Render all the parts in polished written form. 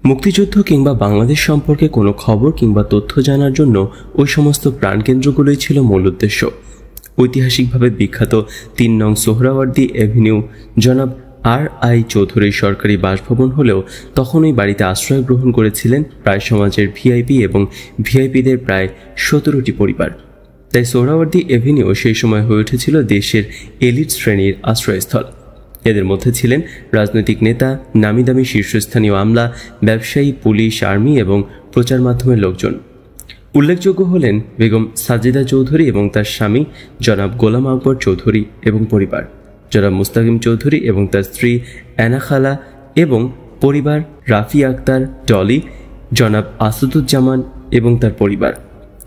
মুক্তিযুদ্ধ কিংবা বাংলাদেশ সম্পর্কে কোনো খবর কিংবা তথ্য জানার জন্য ওই সমস্ত প্রাণকেন্দ্রগুলোই ছিল মূল উদ্দেশ্য। ঐতিহাসিকভাবে বিখ্যাত ৩ নং সোহরাওয়ার্দী এভিনিউ জনাব আর.আই. চৌধুরীর সরকারি বাসভবন হলেও তখন ওই বাড়িতে আশ্রয় গ্রহণ করেছিলেন প্রায় সমাজের ভিআইপি এবং ভিআইপিদের প্রায় ১৭টি পরিবার। তাই সোহরাওয়ার্দী এভিনিউ সেই সময় হয়ে উঠেছিল দেশের এলিট শ্রেণীর আশ্রয়স্থল। এদের মধ্যে ছিলেন রাজনৈতিক নেতা, নামিদামি শীর্ষস্থানীয় আমলা, ব্যবসায়ী, পুলিশ, আর্মি এবং প্রচার মাধ্যমের লোকজন। উল্লেখযোগ্য হলেন বেগম সাজেদা চৌধুরী এবং তার স্বামী জনাব গোলাম আকবর চৌধুরী এবং পরিবার, জনাব মুস্তাকিম চৌধুরী এবং তার স্ত্রী অ্যানা খালা এবং পরিবার, রাফি আক্তার ডলি, জনাব আসাদুজ্জামান এবং তার পরিবার,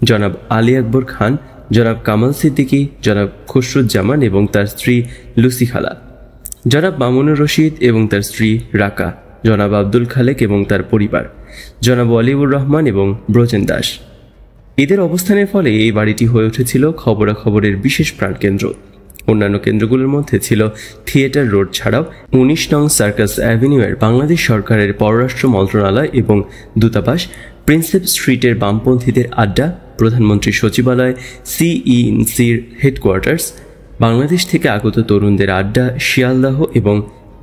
জনাব আলী আকবর খান, জনাব কামাল সিদ্দিকী, জনাব খসরুজ্জামান এবং তার স্ত্রী লুসি খালা, জনাব মামুনুর রশিদ এবং তার স্ত্রী রাকা, জনাব আব্দুল খালেক এবং তার পরিবার, জনাব ওয়ালিউর রহমান এবং ব্রজেন দাস। এদের অবস্থানের ফলে এই বাড়িটি হয়ে উঠেছিল খবরাখবরের বিশেষ প্রাণকেন্দ্র। অন্যান্য কেন্দ্রগুলোর মধ্যে ছিল থিয়েটার রোড ছাড়াও ১৯ নং সার্কাস অ্যাভিনিউয়ের বাংলাদেশ সরকারের পররাষ্ট্র মন্ত্রণালয় এবং দূতাবাস, প্রিন্সেপ স্ট্রিটের বামপন্থীদের আড্ডা, প্রধানমন্ত্রীর সচিবালয়, সিইএনসির হেডকোয়ার্টার্স, বাংলাদেশ থেকে আগত তরুণদের আড্ডা, শিয়ালদাহ এবং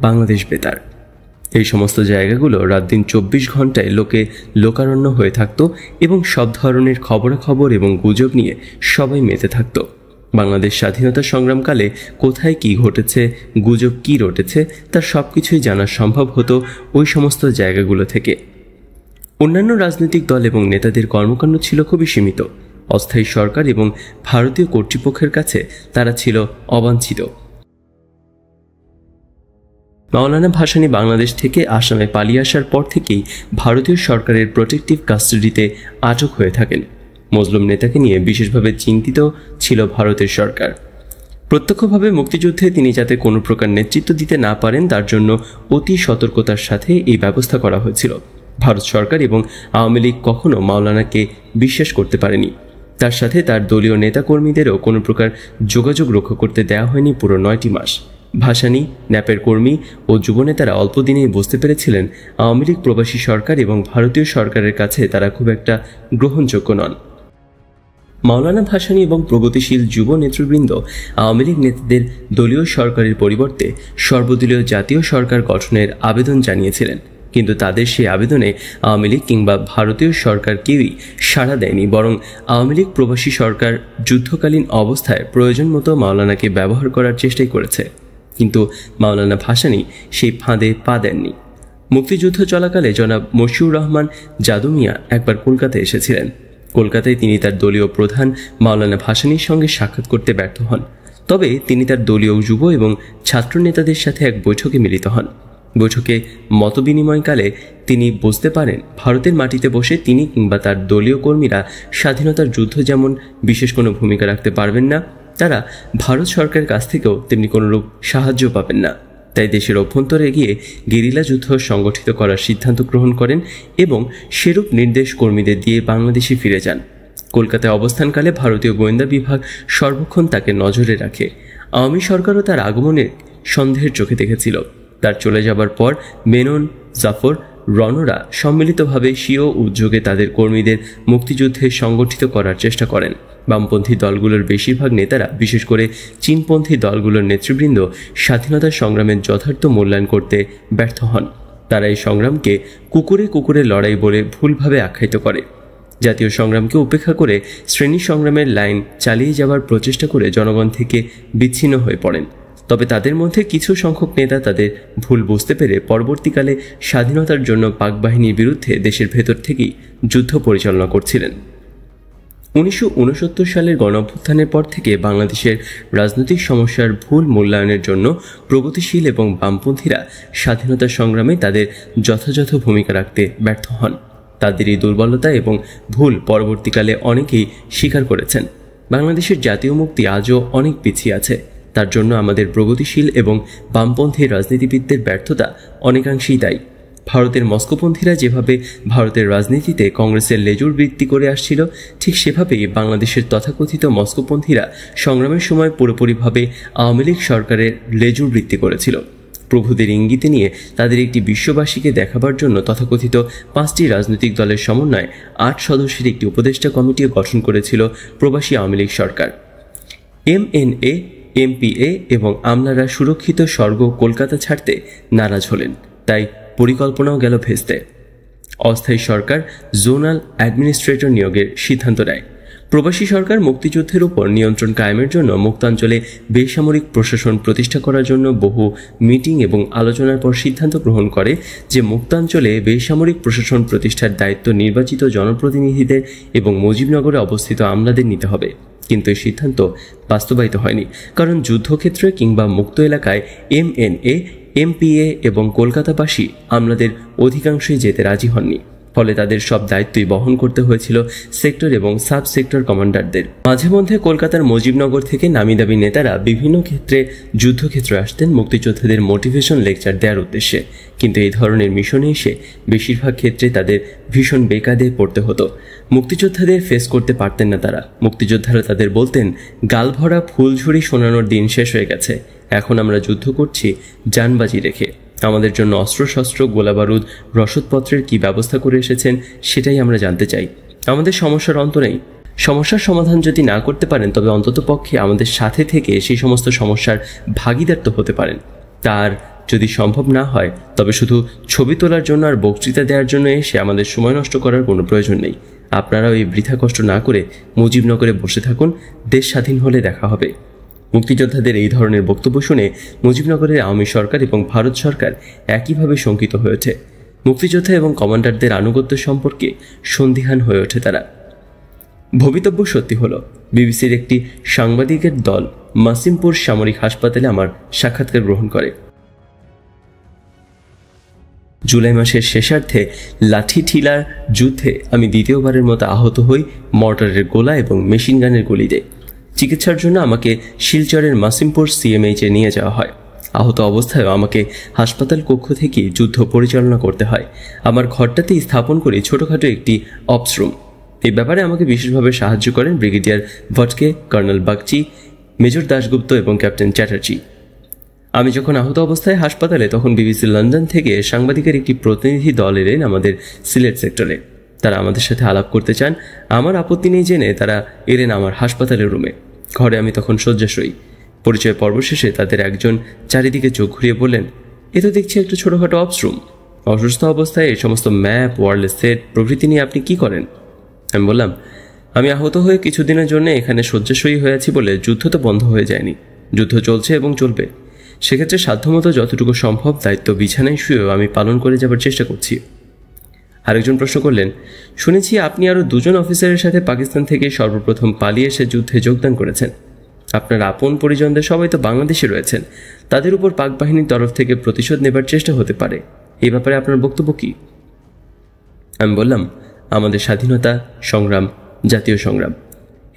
বাংলাদেশ বেতার। এই সমস্ত জায়গাগুলো রাত দিন ২৪ ঘন্টায় লোকারণ্য হয়ে থাকত এবং সব ধরনের খবরাখবর এবং গুজব নিয়ে সবাই মেতে থাকত। বাংলাদেশ স্বাধীনতা সংগ্রামকালে কোথায় কি ঘটেছে, গুজব কি রটেছে, তার সব কিছুই জানা সম্ভব হতো ওই সমস্ত জায়গাগুলো থেকে। অন্যান্য রাজনৈতিক দল এবং নেতাদের কর্মকাণ্ড ছিল খুবই সীমিত। অস্থায়ী সরকার এবং ভারতীয় কর্তৃপক্ষের কাছে তারা ছিল অবাঞ্ছিত। মাওলানা ভাসানী বাংলাদেশ থেকে আসামে পালিয়ে আসার পর থেকেই ভারতীয় সরকারের প্রোটেক্টিভ কাস্টাডিতে আটক হয়ে থাকেন। মজলুম নেতাকে নিয়ে বিশেষভাবে চিন্তিত ছিল ভারতের সরকার। প্রত্যক্ষভাবে মুক্তিযুদ্ধে তিনি যাতে কোনো প্রকার নেতৃত্ব দিতে না পারেন তার জন্য অতি সতর্কতার সাথে এই ব্যবস্থা করা হয়েছিল। ভারত সরকার এবং আওয়ামী লীগ কখনো মাওলানাকে বিশ্বাস করতে পারেনি। তার সাথে তার দলীয় নেতাকর্মীদেরও কোনো প্রকার যোগাযোগ রক্ষা করতে দেওয়া হয়নি পুরো ৯টি মাস। ভাসানী, ন্যাপের কর্মী ও যুবনেতারা অল্প দিনেই বুঝতে পেরেছিলেন আওয়ামী লীগ প্রবাসী সরকার এবং ভারতীয় সরকারের কাছে তারা খুব একটা গ্রহণযোগ্য নন। মাওলানা ভাসানী এবং প্রগতিশীল যুব নেতৃবৃন্দ আওয়ামী লীগ নেতাদের দলীয় সরকারের পরিবর্তে সর্বদলীয় জাতীয় সরকার গঠনের আবেদন জানিয়েছিলেন, কিন্তু তাদের সেই আবেদনে আওয়ামী লীগ কিংবা ভারতীয় সরকার কেউই সাড়া দেয়নি। বরং আওয়ামী লীগ প্রবাসী সরকার যুদ্ধকালীন অবস্থায় প্রয়োজন মতো মাওলানাকে ব্যবহার করার চেষ্টাই করেছে, কিন্তু মাওলানা ভাসানী সেই ফাঁদে পা দেননি। মুক্তিযুদ্ধ চলাকালে জনাব মশিউর রহমান জাদু মিয়া একবার কলকাতায় এসেছিলেন। কলকাতায় তিনি তার দলীয় প্রধান মাওলানা ভাসানীর সঙ্গে সাক্ষাৎ করতে ব্যর্থ হন। তবে তিনি তার দলীয় যুব এবং ছাত্র নেতাদের সাথে এক বৈঠকে মিলিত হন। বৈঠকে মতবিনিময়কালে তিনি বুঝতে পারেন ভারতের মাটিতে বসে তিনি কিংবা তার দলীয় কর্মীরা স্বাধীনতার যুদ্ধ যেমন বিশেষ কোনো ভূমিকা রাখতে পারবেন না, তারা ভারত সরকারের কাছ থেকেও তেমনি কোনোরূপ সাহায্য পাবেন না। তাই দেশের অভ্যন্তরে গিয়ে গেরিলা যুদ্ধ সংগঠিত করার সিদ্ধান্ত গ্রহণ করেন এবং সেরূপ নির্দেশ কর্মীদের দিয়ে বাংলাদেশে ফিরে যান। কলকাতায় অবস্থানকালে ভারতীয় গোয়েন্দা বিভাগ সর্বক্ষণ তাকে নজরে রাখে। আওয়ামী সরকারও তার আগমনে সন্দেহের চোখে দেখেছিল। তার চলে যাবার পর মেনন, জাফর, রণরা সম্মিলিতভাবে স্বীয় উদ্যোগে তাদের কর্মীদের মুক্তিযুদ্ধে সংগঠিত করার চেষ্টা করেন। বামপন্থী দলগুলোর বেশিরভাগ নেতারা, বিশেষ করে চীনপন্থী দলগুলোর নেতৃবৃন্দ স্বাধীনতা সংগ্রামের যথার্থ মূল্যায়ন করতে ব্যর্থ হন। তারা এই সংগ্রামকে কুকুরে কুকুরে লড়াই বলে ভুলভাবে আখ্যায়িত করে। জাতীয় সংগ্রামকে উপেক্ষা করে শ্রেণী সংগ্রামের লাইন চালিয়ে যাওয়ার প্রচেষ্টা করে জনগণ থেকে বিচ্ছিন্ন হয়ে পড়েন। তবে তাদের মধ্যে কিছু সংখ্যক নেতা তাদের ভুল বুঝতে পেরে পরবর্তীকালে স্বাধীনতার জন্য পাক বাহিনীর বিরুদ্ধে দেশের ভেতর থেকেই যুদ্ধ পরিচালনা করছিলেন। ১৯৬৯ সালের গণঅভ্যুত্থানের পর থেকে বাংলাদেশের রাজনৈতিক সমস্যার ভুল মূল্যায়নের জন্য প্রগতিশীল এবং বামপন্থীরা স্বাধীনতা সংগ্রামে তাদের যথাযথ ভূমিকা রাখতে ব্যর্থ হন। তাদের এই দুর্বলতা এবং ভুল পরবর্তীকালে অনেকেই স্বীকার করেছেন। বাংলাদেশের জাতীয় মুক্তি আজও অনেক পিছিয়ে আছে। তার জন্য আমাদের প্রগতিশীল এবং বামপন্থী রাজনীতিবিদদের ব্যর্থতা অনেকাংশেই দায়ী। ভারতের মস্কোপন্থীরা যেভাবে ভারতের রাজনীতিতে কংগ্রেসের লেজুর বৃত্তি করে আসছিল, ঠিক সেভাবেই বাংলাদেশের তথাকথিত মস্কোপন্থীরা সংগ্রামের সময় পুরোপুরিভাবে আওয়ামী লীগ সরকারের লেজুর বৃত্তি করেছিল। প্রভুদের ইঙ্গিতে নিয়ে তাদের একটি বিশ্ববাসীকে দেখাবার জন্য তথাকথিত 5টি রাজনৈতিক দলের সমন্বয়ে 8 সদস্যের একটি উপদেষ্টা কমিটিও গঠন করেছিল প্রবাসী আওয়ামী লীগ সরকার। MNA, MPA এবং আমলারা সুরক্ষিত স্বর্গ কলকাতা ছাড়তে নারাজ হলেন, তাই পরিকল্পনাও গেল ভেস্তে। অস্থায়ী সরকার জোনাল অ্যাডমিনিস্ট্রেটর নিয়োগের সিদ্ধান্ত নেয়। প্রবাসী সরকার মুক্তিযুদ্ধের উপর নিয়ন্ত্রণ কায়েমের জন্য মুক্তাঞ্চলে বেসামরিক প্রশাসন প্রতিষ্ঠা করার জন্য বহু মিটিং এবং আলোচনার পর সিদ্ধান্ত গ্রহণ করে যে মুক্তাঞ্চলে বেসামরিক প্রশাসন প্রতিষ্ঠার দায়িত্ব নির্বাচিত জনপ্রতিনিধিদের এবং মুজিবনগরে অবস্থিত আমলাদের নিতে হবে। কিন্তু এই সিদ্ধান্ত বাস্তবায়িত হয়নি, কারণ যুদ্ধক্ষেত্রে কিংবা মুক্ত এলাকায় MNA, MPA এবং কলকাতাবাসী আমলাদের অধিকাংশই যেতে রাজি হননি। ফলে তাদের সব দায়িত্বই বহন করতে হয়েছিল সেক্টর এবং সাব সেক্টর কমান্ডারদের। মাঝে মধ্যে কলকাতার মুজিবনগর থেকে নামিদামি নেতারা বিভিন্ন ক্ষেত্রে যুদ্ধক্ষেত্রে আসতেন মুক্তিযোদ্ধাদের মোটিভেশন লেকচার দেওয়ার উদ্দেশ্যে, কিন্তু এই ধরনের মিশনে এসে বেশিরভাগ ক্ষেত্রে তাদের ভীষণ বেকায়দায় পড়তে হতো। মুক্তিযোদ্ধাদের ফেস করতে পারতেন না তারা। মুক্তিযোদ্ধারা তাদের বলতেন, গালভরা ফুলঝুরি শোনানোর দিন শেষ হয়ে গেছে, এখন আমরা যুদ্ধ করছি জানবাজি রেখে। আমাদের জন্য অস্ত্রশস্ত্র, গোলাবারুদ, রসদপত্রের কি ব্যবস্থা করে এসেছেন সেটাই আমরা জানতে চাই। আমাদের সমস্যার অন্ত নেই। সমস্যার সমাধান যদি না করতে পারেন তবে অন্তত পক্ষে আমাদের সাথে থেকে সেই সমস্ত সমস্যার ভাগিদার তো হতে পারেন। তার যদি সম্ভব না হয় তবে শুধু ছবি তোলার জন্য আর বক্তৃতা দেওয়ার জন্য এসে আমাদের সময় নষ্ট করার কোনো প্রয়োজন নেই। আপনারাও এই বৃথা কষ্ট না করে মুজিবনগরে বসে থাকুন, দেশ স্বাধীন হলে দেখা হবে। মুক্তিযোদ্ধাদের এই ধরনের বক্তব্য শুনে মুজিবনগরের আওয়ামী সরকার এবং ভারত সরকার একইভাবে শঙ্কিত হয়ে ওঠে। মুক্তিযোদ্ধা এবং কমান্ডারদের আনুগত্য সম্পর্কে সন্দিহান হয়ে ওঠে তারা। ভবিতব্য সত্যি হলো। বিবিসির একটি সাংবাদিকের দল মাসিমপুর সামরিক হাসপাতালে আমার সাক্ষাৎকার গ্রহণ করে। জুলাই মাসের শেষার্ধে লাঠিঠিলার যুদ্ধে আমি দ্বিতীয়বারের মতো আহত হই মর্টারের গোলা এবং মেশিন গানের গুলিতে। চিকিৎসার জন্য আমাকে শিলচরের মাসিমপুর CMH-এ নিয়ে যাওয়া হয়। আহত অবস্থায়ও আমাকে হাসপাতাল কক্ষ থেকে যুদ্ধ পরিচালনা করতে হয়। আমার ঘরটাতেই স্থাপন করি ছোটোখাটো একটি অপস রুম। এই ব্যাপারে আমাকে বিশেষভাবে সাহায্য করেন ব্রিগেডিয়ার ভটকে, কর্নেল বাগচি, মেজর দাশগুপ্ত এবং ক্যাপ্টেন চ্যাটার্জি। আমি যখন আহত অবস্থায় হাসপাতালে তখন BBC লন্ডন থেকে সাংবাদিকের একটি প্রতিনিধি দল এলেন আমাদের সিলেট সেক্টরে। তারা আমাদের সাথে আলাপ করতে চান। আমার আপত্তি নেই জেনে তারা এলেন আমার হাসপাতালের রুমে। ঘরে আমি তখন শয্যাশয়ী। পরিচয় পর্ব শেষে তাদের একজন চারিদিকে চোখ ঘুরিয়ে বললেন, এ তো দেখছি একটা ছোটোখাটো অপস রুম। অসুস্থ অবস্থায় এই সমস্ত ম্যাপ, ওয়ারলেস সেট প্রভৃতি নিয়ে আপনি কি করেন? আমি বললাম, আমি আহত হয়ে কিছুদিনের জন্য এখানে শয্যাশয়ী হয়ে আছি বলে যুদ্ধ তো বন্ধ হয়ে যায়নি। যুদ্ধ চলছে এবং চলবে। সেক্ষেত্রে সাধ্যমতো যতটুকু সম্ভব দায়িত্ব বিছানায় শুয়েও আমি পালন করে যাবার চেষ্টা করছি। আরেকজন প্রশ্ন করলেন, শুনেছি আপনি আরও 2 জন অফিসারের সাথে পাকিস্তান থেকে সর্বপ্রথম পালিয়ে এসে যুদ্ধে যোগদান করেছেন। আপনার আপন পরিজনদের সবাই তো বাংলাদেশে রয়েছেন। তাদের উপর পাক বাহিনীর তরফ থেকে প্রতিশোধ নেবার চেষ্টা হতে পারে। এই ব্যাপারে আপনার বক্তব্য কী? আমি বললাম, আমাদের স্বাধীনতা সংগ্রাম জাতীয় সংগ্রাম।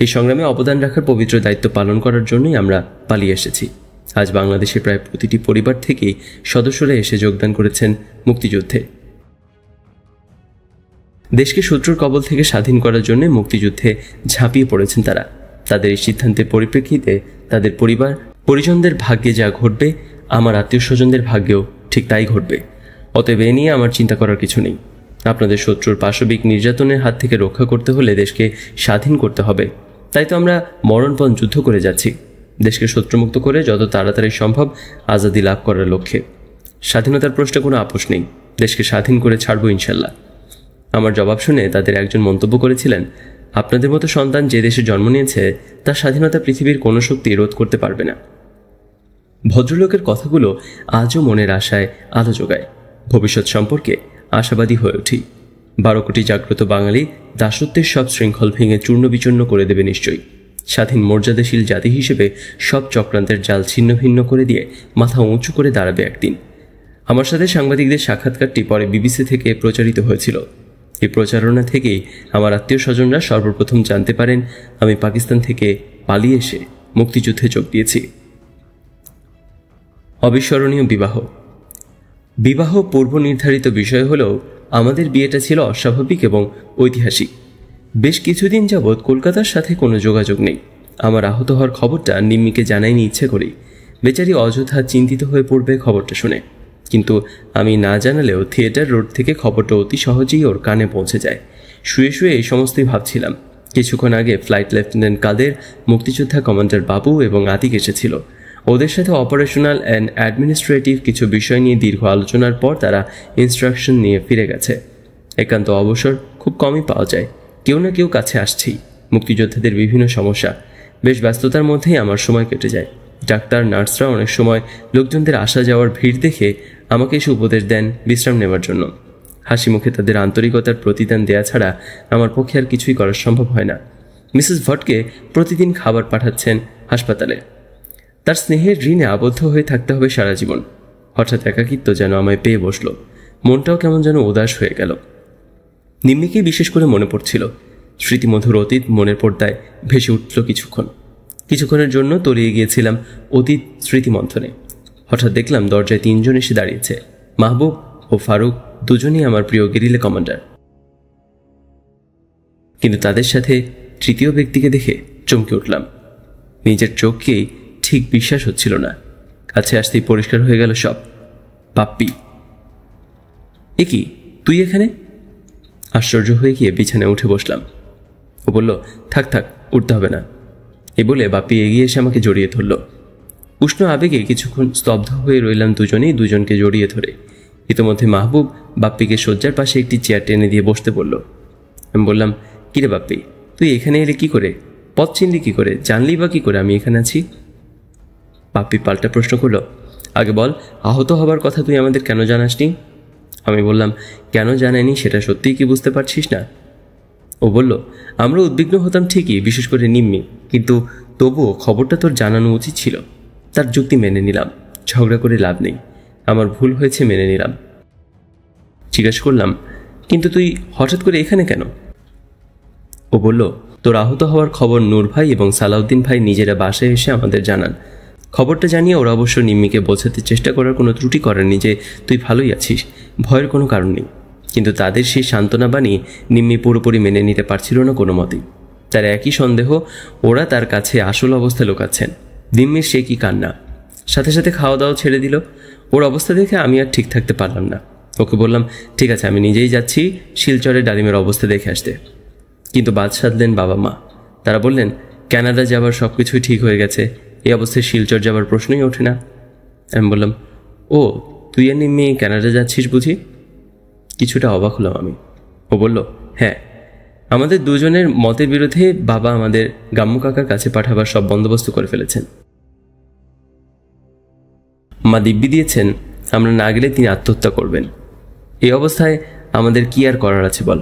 এই সংগ্রামে অবদান রাখার পবিত্র দায়িত্ব পালন করার জন্যই আমরা পালিয়ে এসেছি। আজ বাংলাদেশে প্রায় প্রতিটি পরিবার থেকেই সদস্যরা এসে যোগদান করেছেন মুক্তিযুদ্ধে। দেশকে শত্রুর কবল থেকে স্বাধীন করার জন্য মুক্তিযুদ্ধে ঝাঁপিয়ে পড়েছেন তারা। তাদের এই সিদ্ধান্তের পরিপ্রেক্ষিতে তাদের পরিবার পরিজনদের ভাগ্যে যা ঘটবে আমার আত্মীয় স্বজনদের ভাগ্যেও ঠিক তাই ঘটবে। অতএব এ নিয়ে আমার চিন্তা করার কিছু নেই। আপনাদের শত্রুর পাশবিক নির্যাতনের হাত থেকে রক্ষা করতে হলে দেশকে স্বাধীন করতে হবে। তাই তো আমরা মরণপণ যুদ্ধ করে যাচ্ছি, দেশকে শত্রুমুক্ত করে যত তাড়াতাড়ি সম্ভব আজাদি লাভ করার লক্ষ্যে। স্বাধীনতার প্রশ্নে কোনো আপোষ নেই। দেশকে স্বাধীন করে ছাড়বো ইনশাল্লাহ। আমার জবাব শুনে তাদের একজন মন্তব্য করেছিলেন, আপনাদের মতো সন্তান যে দেশে জন্ম নিয়েছে তার স্বাধীনতা পৃথিবীর কোনো শক্তি রোধ করতে পারবে না। ভদ্রলোকের কথাগুলো আজও মনের আশায় আলো যোগায়। ভবিষ্যৎ সম্পর্কে আশাবাদী হয়ে উঠি। 12 কোটি জাগ্রত বাঙালি দাসত্বের সব শৃঙ্খল ভেঙে চূর্ণ বিচূর্ণ করে দেবে নিশ্চয়ই। স্বাধীন মর্যাদাশীল জাতি হিসেবে সব চক্রান্তের জাল ছিন্ন ভিন্ন করে দিয়ে মাথা উঁচু করে দাঁড়াবে একদিন। আমার সাথে সাংবাদিকদের সাক্ষাৎকারটি পরে BBC থেকে প্রচারিত হয়েছিল। এই প্রচারণা থেকেই আমার আত্মীয় স্বজনরা সর্বপ্রথম জানতে পারেন আমি পাকিস্তান থেকে পালিয়ে এসে মুক্তিযুদ্ধে যোগ দিয়েছি। অবিস্মরণীয় বিবাহ পূর্ব নির্ধারিত বিষয় হলেও আমাদের বিয়েটা ছিল অস্বাভাবিক এবং ঐতিহাসিক। বেশ কিছুদিন যাবৎ কলকাতার সাথে কোনো যোগাযোগ নেই। আমার আহত হওয়ার খবরটা নিম্মিকে জানাইনি ইচ্ছে করেই। বেচারি অযথা চিন্তিত হয়ে পড়বে খবরটা শুনে, কিন্তু আমি না জানালেও থিয়েটার রোড থেকে খবরটা অতি সহজেই ওর কানে পৌঁছে যায়। শুয়ে শুয়ে এই সমস্তই ভাবছিলাম। কিছুক্ষণ আগে ফ্লাইট লেফটেন্যান্ট কাদের, মুক্তিযোদ্ধা কমান্ডার বাবু এবং আতিক এসেছিল। ওদের সাথে অপারেশনাল অ্যান্ড অ্যাডমিনিস্ট্রেটিভ কিছু বিষয় নিয়ে দীর্ঘ আলোচনার পর তারা ইনস্ট্রাকশন নিয়ে ফিরে গেছে। একান্ত অবসর খুব কমই পাওয়া যায়, কেউ না কেউ কাছে আসছেই। মুক্তিযোদ্ধাদের বিভিন্ন সমস্যা, বেশ ব্যস্ততার মধ্যেই আমার সময় কেটে যায়। ডাক্তার, নার্সরা অনেক সময় লোকজনদের আসা যাওয়ার ভিড় দেখে আমাকে এসে উপদেশ দেন বিশ্রাম নেওয়ার জন্য। হাসি মুখে তাদের আন্তরিকতার প্রতিদান দেয়া ছাড়া আমার পক্ষে আর কিছুই করা সম্ভব হয় না। মিসেস ভটকে প্রতিদিন খাবার পাঠাচ্ছেন হাসপাতালে। তার স্নেহের ঋণে আবদ্ধ হয়ে থাকতে হবে সারা জীবন। হঠাৎ একাকিত্ব যেন আমায় পেয়ে বসল, মনটাও কেমন যেন উদাস হয়ে গেল। নিম্মিকেই বিশেষ করে মনে পড়ছিল। স্মৃতিমধুর অতীত মনের পর্দায় ভেসে উঠল কিছুক্ষণের জন্য তলিয়ে গিয়েছিলাম অতীত স্মৃতিমন্থনে। হঠাৎ দেখলাম দরজায় 3 জন এসে দাঁড়িয়েছে। মাহবুব ও ফারুক দুজনেই আমার প্রিয় গেরিলা কমান্ডার, কিন্তু তাদের সাথে তৃতীয় ব্যক্তিকে দেখে চমকে উঠলাম। নিজের চোখকেই ঠিক বিশ্বাস হচ্ছিল না। কাছে আসতেই পরিষ্কার হয়ে গেল সব। বাপ্পি! এ কি, তুই এখানে? আশ্চর্য হয়ে গিয়ে বিছানায় উঠে বসলাম। ও বলল, থাক থাক, উঠতে হবে না। এ বলে বাপ্পি এগিয়ে এসে আমাকে জড়িয়ে ধরল। উষ্ণ আবেগে কিছুক্ষণ স্তব্ধ হয়ে রইলাম দুজনেই দুজনকে জড়িয়ে ধরে। ইতোমধ্যে মাহবুব বাপ্পিকে শয্যার পাশে একটি চেয়ার টেনে দিয়ে বসতে বলল। আমি বললাম, কিরে বাপ্পি, তুই এখানে এলে কি করে? পথ চিনলি কি করে? জানলি বা কি করে আমি এখানে আছি? বাপ্পি পাল্টা প্রশ্ন করল, আগে বল, আহত হবার কথা তুই আমাদের কেন জানাসনি? আমি বললাম, কেন জানাইনি সেটা সত্যিই কি বুঝতে পারছিস না? ও বলল, আমরা উদ্বিগ্ন হতাম ঠিকই, বিশেষ করে নিম্মি, কিন্তু তবুও খবরটা তোর জানানো উচিত ছিল। তার যুক্তি মেনে নিলাম, ঝগড়া করে লাভ নেই, আমার ভুল হয়েছে, মেনে নিলাম। জিজ্ঞাসা করলাম, কিন্তু তুই হঠাৎ করে এখানে কেন? ও বলল, তোর আহত হওয়ার খবর নূর ভাই এবং সালাউদ্দিন ভাই নিজেরা বাসায় এসে আমাদের জানান। খবরটা জানিয়ে ওরা অবশ্য নিম্মিকে বোঝাতে চেষ্টা করার কোনো ত্রুটি করেননি যে তুই ভালোই আছিস, ভয়ের কোনো কারণ নেই। কিন্তু তাদের সেই সান্ত্বনা বাণী নিম্মি পুরোপুরি মেনে নিতে পারছিল না কোনো মতেই। তার একই সন্দেহ, ওরা তার কাছে আসল অবস্থা লুকাচ্ছেন। নিম্মির সে কি কান্না! সাথে সাথে খাওয়া দাওয়া ছেড়ে দিল। ওর অবস্থা দেখে আমি আর ঠিক থাকতে পারলাম না। ওকে বললাম, ঠিক আছে, আমি নিজেই যাচ্ছি শিলচরে ডালিমের অবস্থা দেখে আসতে। কিন্তু বাদ সাধলেন বাবা মা। তারা বললেন, কানাডা যাবার সব কিছুই ঠিক হয়ে গেছে, এই অবস্থায় শিলচর যাবার প্রশ্নই ওঠে না। আমি বললাম, ও, তুই আর নিম্মি কানাডা যাচ্ছিস বুঝি? কিছুটা অবাক হলাম আমি। ও বলল, হ্যাঁ, আমাদের দুজনের মতের বিরুদ্ধে বাবা আমাদের গাম্মু কাকার কাছে পাঠাবার সব বন্দোবস্ত করে ফেলেছেন। মা দিব্যি দিয়েছেন আমরা না গেলে তিনি আত্মহত্যা করবেন। এই অবস্থায় আমাদের কি আর করার আছে বল?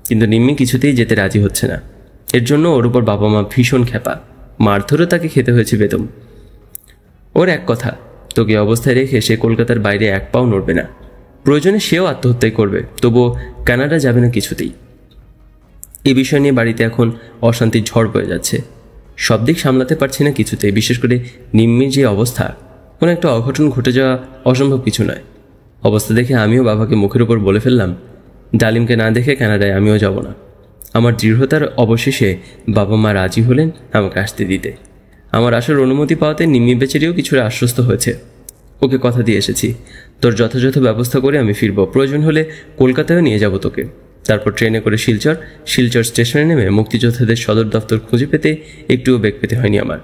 কিন্তু নিম্মি কিছুতেই যেতে রাজি হচ্ছে না। এর জন্য ওর উপর বাবা মা ভীষণ খেপা, মারধরও তাকে খেতে হয়েছে বেদম। ওর এক কথা, তোকে অবস্থায় রেখে সে কলকাতার বাইরে এক পাও নড়বে না। প্রয়োজনে সেও আত্মহত্যাই করবে, তবুও কানাডা যাবে না কিছুতেই। এই বিষয় নিয়ে বাড়িতে এখন অশান্তির ঝড় বয়ে যাচ্ছে। সব দিক সামলাতে পারছি না কিছুতেই। বিশেষ করে নিম্মির যে অবস্থা, কোনো একটা অঘটন ঘটে যাওয়া অসম্ভব কিছু নয়। অবস্থা দেখে আমিও বাবাকে মুখের উপর বলে ফেললাম, ডালিমকে না দেখে কানাডায় আমিও যাব না। আমার দৃঢ়তার অবশেষে বাবা মা রাজি হলেন আমাকে আসতে দিতে। আমার আসার অনুমতি পাওয়াতে নিম্মি বেচারিও কিছুটা আশ্বস্ত হয়েছে। ওকে কথা দিয়ে এসেছি, তোর যথাযথ ব্যবস্থা করে আমি ফিরব। প্রয়োজন হলে কলকাতায়ও নিয়ে যাব তোকে। তারপর ট্রেনে করে শিলচর স্টেশনে নেমে মুক্তিযোদ্ধাদের সদর দপ্তর খুঁজে পেতে একটুও বেগ পেতে হয়নি আমার।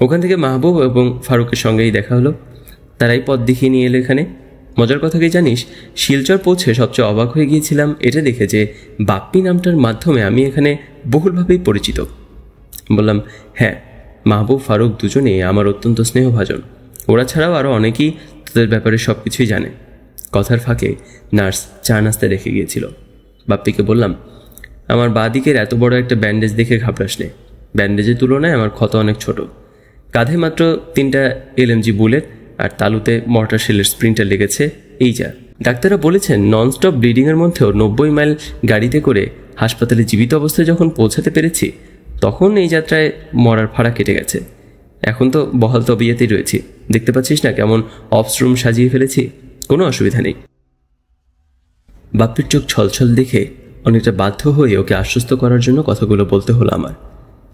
ওখান থেকে মাহবুব এবং ফারুকের সঙ্গেই দেখা হলো। তারাই পথ দেখিয়ে নিয়ে এলো এখানে। মজার কথা কি জানিস, শিলচর পৌঁছে সবচেয়ে অবাক হয়ে গিয়েছিলাম এটা দেখে যে বাপ্পি নামটার মাধ্যমে আমি এখানে বহুলভাবেই পরিচিত। বললাম, হ্যাঁ, মাহবুব ফারুক দুজনেই আমার অত্যন্ত স্নেহভাজন। ওরা ছাড়াও আরও অনেকেই তাদের ব্যাপারে সব কিছুই জানে। কথার ফাঁকে নার্স চা নাস্তা রেখে গিয়েছিল। বাপ্পিকে বললাম, আমার বাঁ দিকের এত বড় একটা ব্যান্ডেজ দেখে ঘাবড়াস নে। ব্যান্ডেজের তুলনায় আমার ক্ষত অনেক ছোট। কাঁধে মাত্র 3টা LMG বুলেট আর তালুতে মর্টার শেলের স্প্রিন্টার লেগেছে, এই যা। ডাক্তাররা বলেছেন ননস্টপ ব্লিডিংয়ের মধ্যেও 90 মাইল গাড়িতে করে হাসপাতালে জীবিত অবস্থায় যখন পৌঁছাতে পেরেছি, তখন এই যাত্রায় মরার ভাড়া কেটে গেছে। এখন তো বহাল তবিয়াতেই রয়েছি। দেখতে পাচ্ছিস না কেমন অফস্ট্রুম সাজিয়ে ফেলেছি? কোনো অসুবিধা নেই। বাপ্পির চোখ ছলছল দেখে অনেকটা বাধ্য হয়ে ওকে আশ্বস্ত করার জন্য কথাগুলো বলতে হলো আমার।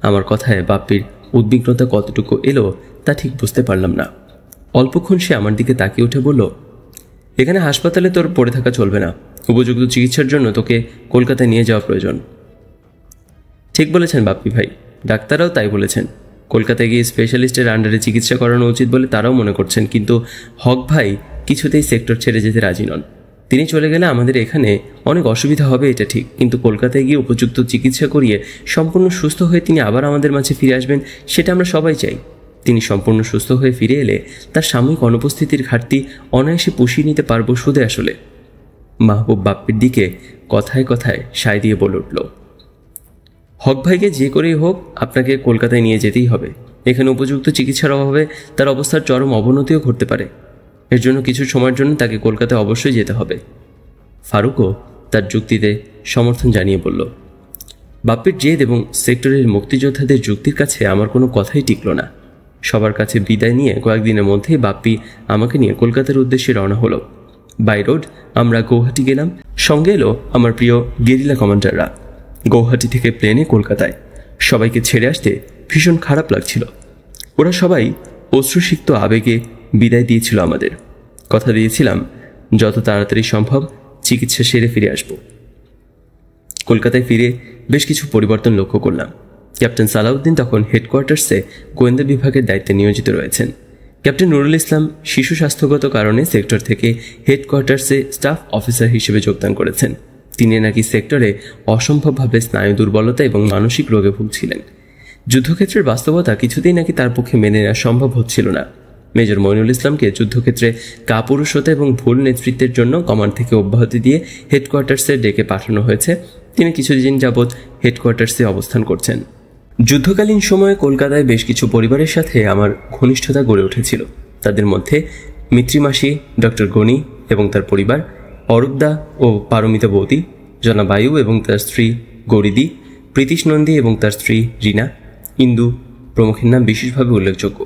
আমার কথায় বাপ্পির উদ্বিগ্নতা কতটুকু এলো তা ঠিক বুঝতে পারলাম না। অল্পক্ষণ সে আমার দিকে তাকিয়ে উঠে বলল, এখানে হাসপাতালে তোর পড়ে থাকা চলবে না, উপযুক্ত চিকিৎসার জন্য তোকে কলকাতায় নিয়ে যাওয়া প্রয়োজন। ঠিক বলেছেন বাপ্পি ভাই, ডাক্তাররাও তাই বলেছেন। কলকাতায় গিয়ে স্পেশালিস্টের আন্ডারে চিকিৎসা করানো উচিত বলে তারাও মনে করছেন, কিন্তু হক ভাই কিছুতেই সেক্টর ছেড়ে যেতে রাজি নন। তিনি চলে গেলে আমাদের এখানে অনেক অসুবিধা হবে, এটা ঠিক, কিন্তু কলকাতায় গিয়ে উপযুক্ত চিকিৎসা করিয়ে সম্পূর্ণ সুস্থ হয়ে তিনি আবার আমাদের মাঝে ফিরে আসবেন, সেটা আমরা সবাই চাই। তিনি সম্পূর্ণ সুস্থ হয়ে ফিরে এলে তার সাময়িক অনুপস্থিতির ঘাটতি অনায়াসে পুষিয়ে নিতে পারবো সুদে আসলে। মাহবুব বাপ্পির দিকে কথায় কথায় সায় দিয়ে বলে উঠল, হক ভাইকে যে করেই হোক আপনাকে কলকাতায় নিয়ে যেতেই হবে। এখানে উপযুক্ত চিকিৎসার অভাবে তার অবস্থার চরম অবনতিও ঘটতে পারে। এর জন্য কিছু সময়ের জন্য তাকে কলকাতায় অবশ্যই যেতে হবে। ফারুকও তার যুক্তিতে সমর্থন জানিয়ে বলল। বাপ্পির জেদ এবং সেক্টরের মুক্তিযোদ্ধাদের যুক্তির কাছে আমার কোনো কথাই টিকল না। সবার কাছে বিদায় নিয়ে কয়েকদিনের মধ্যেই বাপ্পি আমাকে নিয়ে কলকাতার উদ্দেশ্যে রওনা হলো। বাই রোড আমরা গৌহাটি গেলাম, সঙ্গে এলো আমার প্রিয় গেরিলা কমান্ডাররা। গৌহাটি থেকে প্লেনে কলকাতায় সবাইকে ছেড়ে আসতে ভীষণ খারাপ লাগছিল। ওরা সবাই অশ্রুসিক্ত আবেগে বিদায় দিয়েছিল আমাদের। কথা দিয়েছিলাম যত তাড়াতাড়ি সম্ভব চিকিৎসা সেরে ফিরে আসব। কলকাতায় ফিরে বেশ কিছু পরিবর্তন লক্ষ্য করলাম। ক্যাপ্টেন সালাউদ্দিন তখন হেডকোয়ার্টার্সে গোয়েন্দা বিভাগের দায়িত্বে নিয়োজিত রয়েছেন। ক্যাপ্টেন নুরুল ইসলাম শিশু স্বাস্থ্যগত কারণে সেক্টর থেকে হেডকোয়ার্টার্সে স্টাফ অফিসার হিসেবে যোগদান করেছেন। তিনি নাকি সেক্টরে অসম্ভবভাবে স্নায়ু দুর্বলতা এবং মানসিক রোগে ভুগছিলেন। যুদ্ধক্ষেত্রের বাস্তবতা কিছুতেই নাকি তার পক্ষে মেনে নেওয়া সম্ভব হচ্ছিল না। মেজর মইনুল ইসলামকে যুদ্ধক্ষেত্রে কাপুরুষতা এবং ভুল নেতৃত্বের জন্য কমান্ড থেকে অব্যাহতি দিয়ে হেডকোয়ার্টার্সে ডেকে পাঠানো হয়েছে। তিনি কিছুদিন যাবৎ হেডকোয়ার্টার্সে অবস্থান করছেন। যুদ্ধকালীন সময়ে কলকাতায় বেশ কিছু পরিবারের সাথে আমার ঘনিষ্ঠতা গড়ে উঠেছিল। তাদের মধ্যে মিত্রিমাসি ডক্টর গনি এবং তার পরিবার, অরূপদা ও পারমিতা বৌদি, জনাব বায়ু এবং তার স্ত্রী গৌরীদি, প্রীতিশ নন্দী এবং তার স্ত্রী রীনা, ইন্দু প্রমুখের নাম বিশেষভাবে উল্লেখযোগ্য।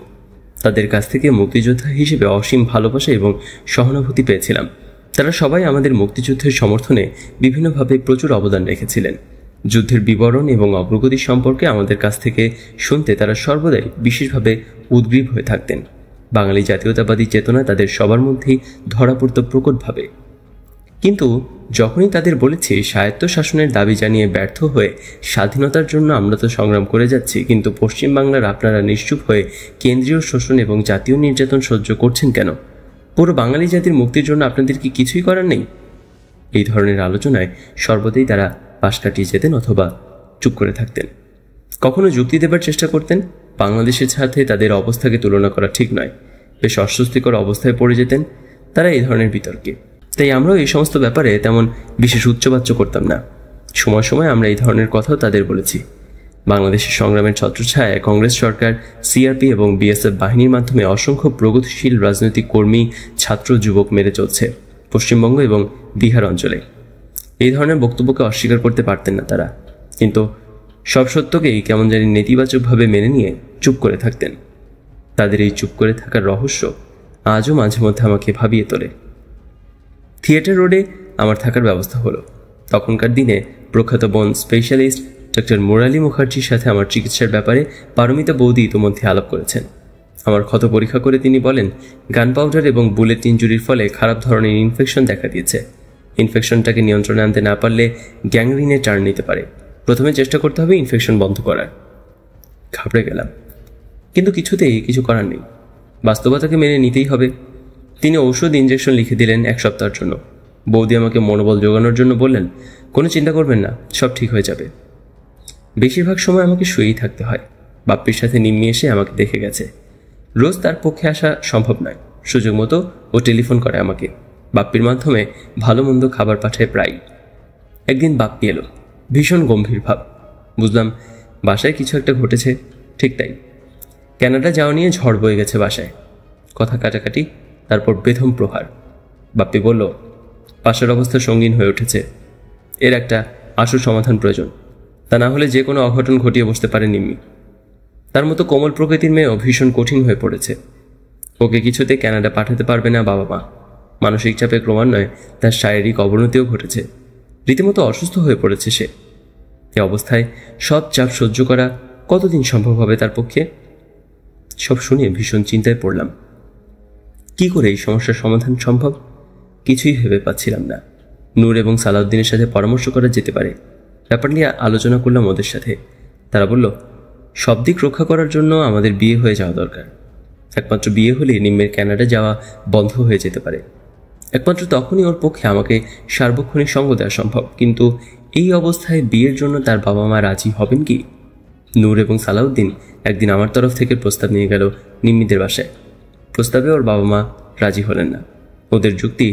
তাদের কাছ থেকে মুক্তিযোদ্ধা হিসেবে অসীম ভালোবাসা এবং সহানুভূতি পেয়েছিলাম। তারা সবাই আমাদের মুক্তিযুদ্ধের সমর্থনে বিভিন্নভাবে প্রচুর অবদান রেখেছিলেন। যুদ্ধের বিবরণ এবং অগ্রগতি সম্পর্কে আমাদের কাছ থেকে শুনতে তারা সর্বদাই বিশেষভাবে উদ্গ্রীব হয়ে থাকতেন। বাঙালি জাতীয়তাবাদী চেতনা তাদের সবার মধ্যেই ধরা পড়ত প্রকটভাবে। কিন্তু যখনই তাদের বলেছি স্বায়ত্ত শাসনের দাবি জানিয়ে ব্যর্থ হয়ে স্বাধীনতার জন্য আমরা তো সংগ্রাম করে যাচ্ছি, কিন্তু পশ্চিমবাংলার আপনারা নিশ্চুপ হয়ে কেন্দ্রীয় শোষণ এবং জাতীয় নির্যাতন সহ্য করছেন কেন? পুরো বাঙালি জাতির মুক্তির জন্য আপনাদের কি কিছুই করার নেই? এই ধরনের আলোচনায় সর্বদাই তারা পাশ কাটিয়ে যেতেন অথবা চুপ করে থাকতেন। কখনো যুক্তি দেবার চেষ্টা করতেন। বাংলাদেশের সাথে তাদের অবস্থাকে তুলনা করা ঠিক নয়। বেশ অস্বস্তিকর অবস্থায় পড়ে যেতেন তারা এই ধরনের বিতর্কে। তাই আমরাও এই সমস্ত ব্যাপারে তেমন বিশেষ উচ্চবাচ্য করতাম না। সময় সময় আমরা এই ধরনের কথাও তাদের বলেছি। বাংলাদেশের সংগ্রামের ছত্রছায়ায় কংগ্রেস সরকার, সিআরপি এবং বিএসএফ বাহিনীর মাধ্যমে অসংখ্য প্রগতিশীল রাজনৈতিক কর্মী, ছাত্র, যুবক মেরে চলছে পশ্চিমবঙ্গ এবং বিহার অঞ্চলে। এই ধরনের বক্তব্যকে অস্বীকার করতে পারতেন না তারা, কিন্তু সব সত্যকেই কেমন জানি নেতিবাচকভাবে মেনে নিয়ে চুপ করে থাকতেন। তাদের এই চুপ করে থাকার রহস্য আজও মাঝে মধ্যে আমাকে ভাবিয়ে তোলে। থিয়েটার রোডে আমার থাকার ব্যবস্থা হলো। তখনকার দিনে প্রখ্যাত বন স্পেশালিস্ট ডক্টর মুরালী মুখার্জির সাথে আমার চিকিৎসার ব্যাপারে পারমিতা বৌদি ইতিমধ্যে আলাপ করেছেন। আমার ক্ষত পরীক্ষা করে তিনি বলেন, গান পাউডার এবং বুলেট ইঞ্জুরির ফলে খারাপ ধরনের ইনফেকশন দেখা দিয়েছে। ইনফেকশনটাকে নিয়ন্ত্রণে আনতে না পারলে গ্যাংগ্রিনে টার্ন নিতে পারে। প্রথমে চেষ্টা করতে হবে ইনফেকশন বন্ধ করার। ঘাবড়ে গেলাম, কিন্তু কিছুতেই কিছু করার নেই। বাস্তবতাকে মেনে নিতেই হবে। তিনি ঔষধ ইঞ্জেকশন লিখে দিলেন 1 সপ্তাহের জন্য। বৌদি আমাকে মনোবল জোগানোর জন্য বললেন, কোনো চিন্তা করবেন না, সব ঠিক হয়ে যাবে। বেশিরভাগ সময় আমাকে শুয়েই থাকতে হয়। বাপ্পির সাথে নিম্মি এসে আমাকে দেখে গেছে। রোজ তার পক্ষে আসা সম্ভব নয়। সুযোগ মতো ও টেলিফোন করে আমাকে। বাপ্পির মাধ্যমে ভালো মন্দ খাবার পাঠায় প্রায়। একদিন বাপ্পি এলো, ভীষণ গম্ভীর ভাব। বুঝলাম বাসায় কিছু একটা ঘটেছে। ঠিক তাই, ক্যানাডা যাওয়া নিয়ে ঝড় বয়ে গেছে বাসায়। কথা কাটাকাটি, তারপর বেথম প্রহার। বাপ্পি বলল, পাশের অবস্থা সঙ্গীন হয়ে উঠেছে। এর একটা আশু সমাধান প্রয়োজন, তা না হলে যে কোনো অঘটন ঘটিয়ে বসতে পারে নিম্মি। তার মতো কোমল প্রকৃতির মেয়েও ভীষণ কঠিন হয়ে পড়েছে। ওকে কিছুতে ক্যানাডা পাঠাতে পারবে না বাবা মা। মানসিক চাপে ক্রমান্বয়ে তার শারীরিক অবনতিও ঘটেছে। রীতিমতো অসুস্থ হয়ে পড়েছে সে। এ অবস্থায় সব চাপ সহ্য করা কতদিন সম্ভব হবে তার পক্ষে? সব শুনে ভীষণ চিন্তায় পড়লাম। কি করে এই সমস্যার সমাধান সম্ভব? কিছুই ভেবে পাচ্ছিলাম না। নূর এবং সালাউদ্দিনের সাথে পরামর্শ করা যেতে পারে, ব্যাপার নিয়ে আলোচনা করলাম ওদের সাথে। তারা বলল, সব দিক রক্ষা করার জন্য আমাদের বিয়ে হয়ে যাওয়া দরকার। একমাত্র বিয়ে হলে নিম্মের কানাডা যাওয়া বন্ধ হয়ে যেতে পারে। একমাত্র তখনই ওর পক্ষে আমাকে সার্বক্ষণিক সঙ্গ দেওয়া সম্ভব। কিন্তু এই অবস্থায় বিয়ের জন্য তার বাবা মা রাজি হবেন কি? নূর এবং সালাউদ্দিন একদিন আমার তরফ থেকে প্রস্তাব নিয়ে গেল নিম্মিদের বাসায়। প্রস্তাবে ওর বাবা মা রাজি হলেন না। ওদের যুক্তি,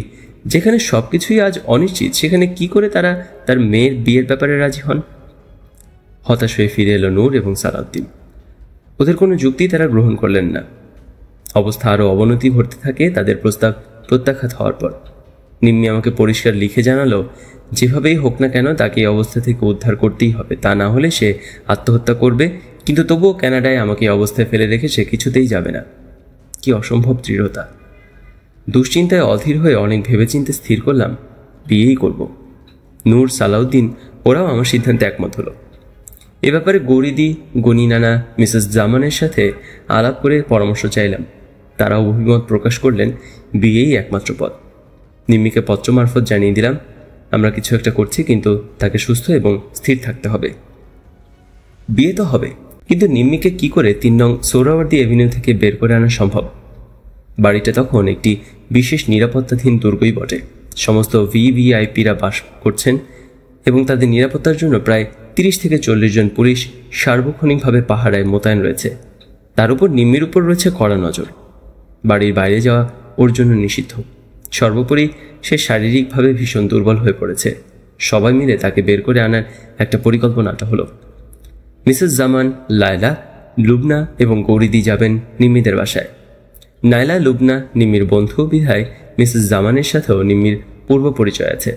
যেখানে সব কিছুই আজ অনিশ্চিত সেখানে কি করে তারা তার মেয়ের বিয়ের ব্যাপারে রাজি হন? হতাশ হয়ে ফিরে এলো নূর এবং সালাউদ্দিন। ওদের কোনো যুক্তি তারা গ্রহণ করলেন না। অবস্থা আরও অবনতি ঘটতে থাকে তাদের প্রস্তাব প্রত্যাখ্যাত হওয়ার পর। নিম্মি আমাকে পরিষ্কার লিখে জানালো, যেভাবেই হোক না কেন তাকে এই অবস্থা থেকে উদ্ধার করতেই হবে, তা না হলে সে আত্মহত্যা করবে। কিন্তু তবুও কানাডায় আমাকে এই অবস্থায় ফেলে রেখে সে কিছুতেই যাবে না। কি অসম্ভব দৃঢ়তা! দুশ্চিন্তায় অধীর হয়ে অনেক ভেবেচিন্তে স্থির করলাম বিয়েই করব। নূর, সালাউদ্দিন ওরাও আমার সিদ্ধান্তে একমত হলো। এ ব্যাপারে গৌরীদি, গনি নানা, মিসেস জামানের সাথে আলাপ করে পরামর্শ চাইলাম। তারাও অভিমত প্রকাশ করলেন বিয়েই একমাত্র পথ। নিম্মিকে পত্র মারফত জানিয়ে দিলাম আমরা কিছু একটা করছি, কিন্তু তাকে সুস্থ এবং স্থির থাকতে হবে। বিয়ে তো হবে, কিন্তু নিম্মিকে কি করে 3 নং সোহরাওয়ার্দী এভিনিউ থেকে বের করে আনা সম্ভব? বাড়িটা তখন একটি বিশেষ নিরাপত্তাধীন দুর্গই বটে। সমস্ত ভিভিআইপিরা বাস করছেন এবং তাদের নিরাপত্তার জন্য প্রায় 30 থেকে 40 জন পুলিশ সার্বক্ষণিকভাবে পাহারায় মোতায়েন রয়েছে। তার উপর নিম্মির উপর রয়েছে কড়া নজর। বাড়ির বাইরে যাওয়া ওর জন্য নিষিদ্ধ। সর্বোপরি সে শারীরিকভাবে ভীষণ দুর্বল হয়ে পড়েছে। সবাই মিলে তাকে বের করে আনার একটা পরিকল্পনাটা হলো। মিসেস জামান, লায়লা, লুবনা এবং গৌরীদি যাবেন নিম্মিদের বাসায়। নাইলা, লুবনা নিম্মির বন্ধু বিধায় মিসেস জামানের সাথেও নিম্মির পূর্ব পরিচয় আছে।